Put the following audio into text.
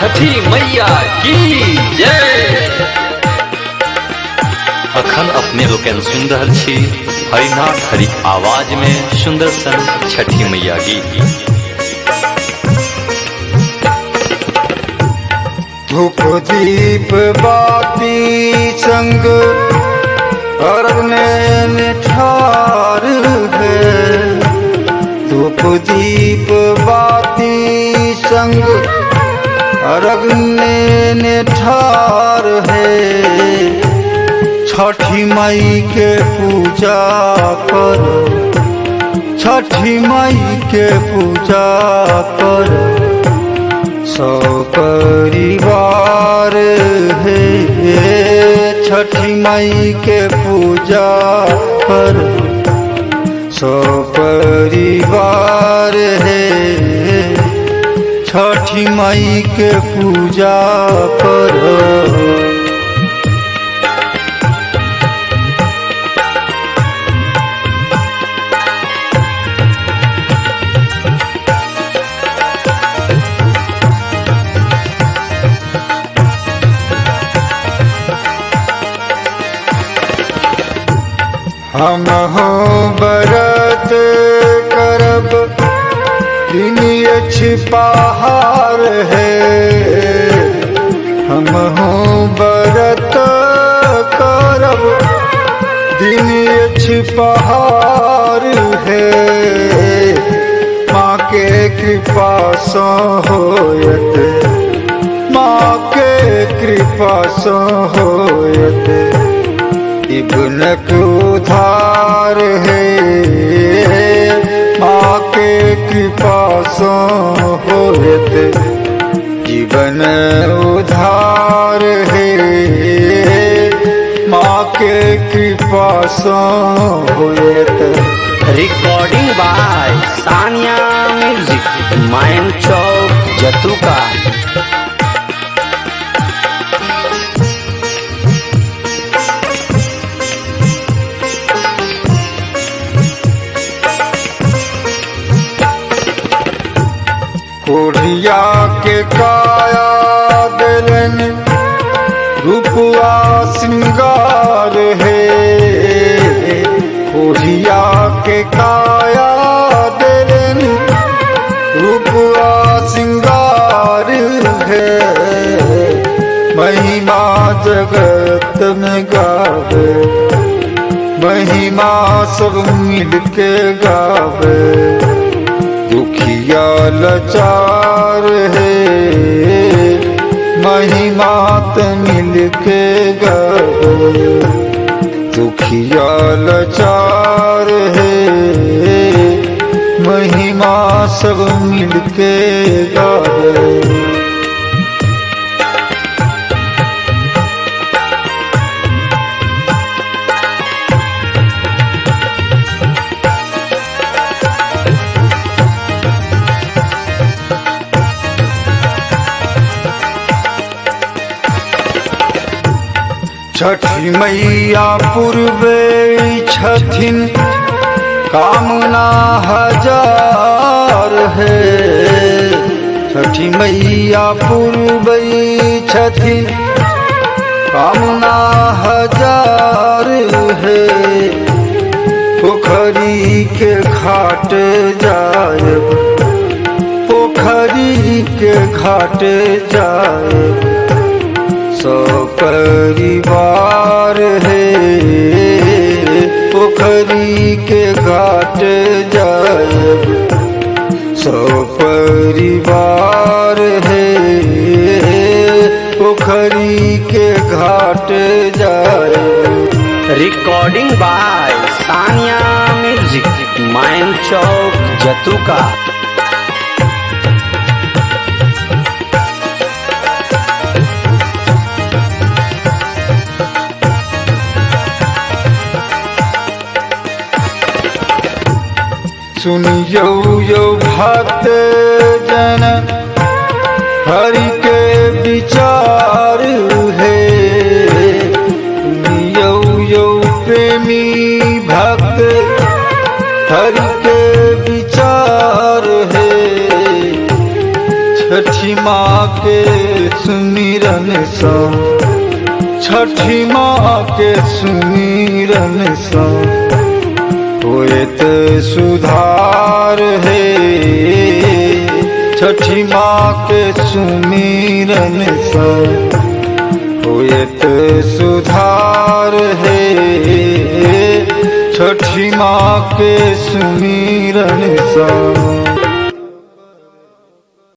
छठी मैया की जय। अखन अपने लोकन सुन रहल छी हरिनाथ हरि आवाज में सुंदर सन छठी मैया गीत। धूप दीप बाती संग अरने ठार है। धूप दीप बाती संग अरने ठार है। छठी माई के पूजा कर, छठी माई के पूजा कर, सब परिवार है। छठी माई के पूजा कर, सब परिवार है। छठी माई के पूजा कर। हम हो व्रत करब दिन छिपाहार है। हम हो व्रत करब दिन छिपाहार है। माँ के कृपा से होयत, माँ के कृपा से होयत जीवनक उद्धार है। माँ के कृपा से होयत जीवन उद्धार है। माँ के कृपा से होयत। रिकॉर्डिंग बाय सानिया म्यूजिक, माइन चौक जतुका। कोढ़िया के काया दिलन रूपवा श्रृंगार है। कोढ़िया के काया दिलन रूपवा श्रृंगार है। महिमा जगत में गावे, महिमा सब मिल के गावे। दुखिया लाचार है, महिमा मिल के गावे। दुखिया लाचार है, महिमा सब मिल के गावे। छठी मैया पूर्वे छथिन कामना हजार है। छठी मैया पूर्वे छथिन कामना हजार है। पोखरी के घाट जायब, पोखरी के घाट जायब, सब परिवार है। पोखरी के घाट जायब, सब परिवार है। पोखरी के घाट जायब। रिकॉर्डिंग बाय सानिया म्यूजिक, माइन चौक जतुका। सुनियो यो भक्त जन हरि के विचार है। सुनियो यो प्रेमी भक्त हरि के विचार है। छठी माँ के सा छठी माँ के सुमिरन सा होएत सुधार है। छठी माँ के सुमिरन सा होएत सुधार है। छठी माँ के सुमिरन सा